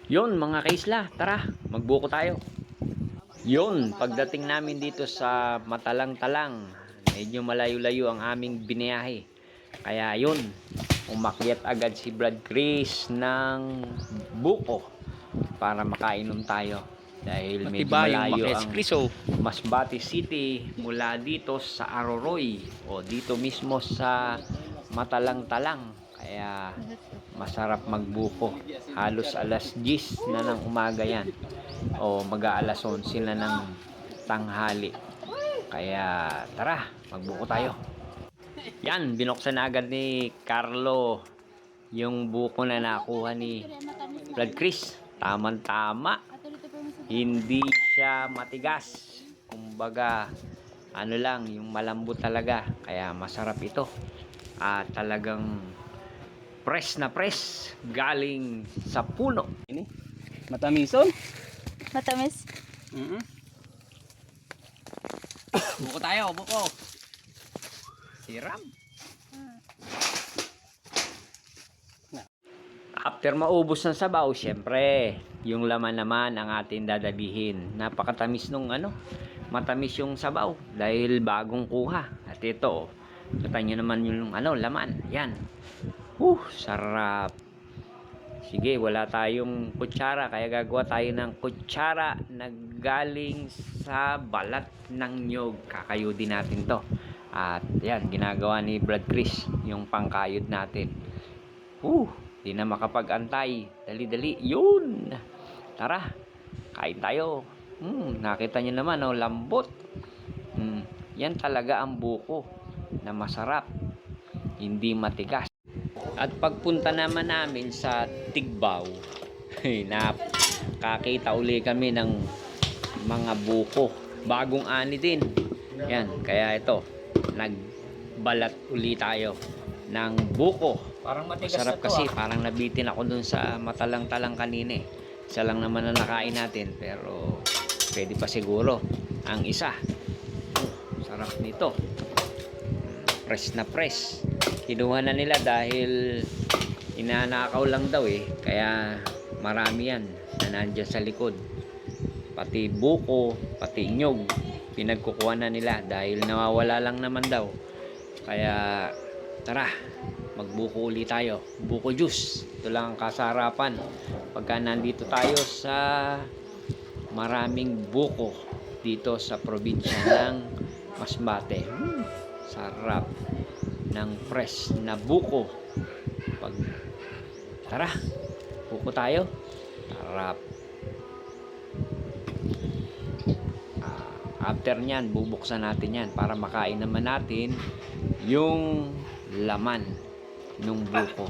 Yun mga kaisla, tara, magbuko tayo. Yun, pagdating namin dito sa Matalang-Talang, medyo malayo-layo ang aming biniyahe. Kaya yun, umakyat agad si Brad Chris ng buko para makainom tayo. Dahil medyo Matibayong malayo makias ang Kriso. Masbate City mula dito sa Aroroy o dito mismo sa Matalang-Talang. Kaya masarap magbuko. Halos alas 10 na ng umaga yan. O mag-aalas 11 na ng tanghali. Kaya tara, magbuko tayo. Yan, binuksan na agad ni Carlo yung buko na nakuha ni Brad Chris. Tamang-tama. Hindi siya matigas. Kumbaga, ano lang, yung malambot talaga. Kaya masarap ito. At talagang press na press galing sa puno. Ini, matamison. Matamis. Buko tayo, buko. Siram. After maubos ng sabaw, syempre, yung laman naman ang ating dadalihin. Napakatamis nung matamis yung sabaw dahil bagong kuha. At ito, kita nyo naman yung laman. Yan. Sarap. Sige, wala tayong kutsara, kaya gagawa tayo ng kutsara na galing sa balat ng nyog. Kakayodin natin to. At yan, ginagawa ni Brad Chris yung pangkayod natin. Di na makapag-antay. Dali-dali. Yun. Tara, kain tayo. Nakita nyo naman, lambot. Yan talaga ang buko na masarap. Hindi matigas. At pagpunta naman namin sa Tigbaw, nakakita uli kami ng mga buko. Bagong ani din. Yan, kaya ito, nagbalat uli tayo ng buko. Parang matigas. Masarap kasi, parang nabitin ako dun sa Matalang-Talang kanina eh. Isa lang naman na nakain natin, pero pwede pa siguro ang isa. Sarap nito. Press na press. Kinuha na nila dahil inanakaw lang daw eh. Kaya marami yan na nandyan sa likod. Pati buko, pati nyog, pinagkukuha na nila dahil nawawala lang naman daw. Kaya tara, magbuko ulit tayo. Buko juice. Ito lang ang kasarapan pagka nandito tayo sa maraming buko dito sa probinsya ng Masbate. Sarap ng fresh na buko. Tara, buko tayo. Sarap. After nyan, bubuksan natin yan para makain naman natin yung laman ng buko.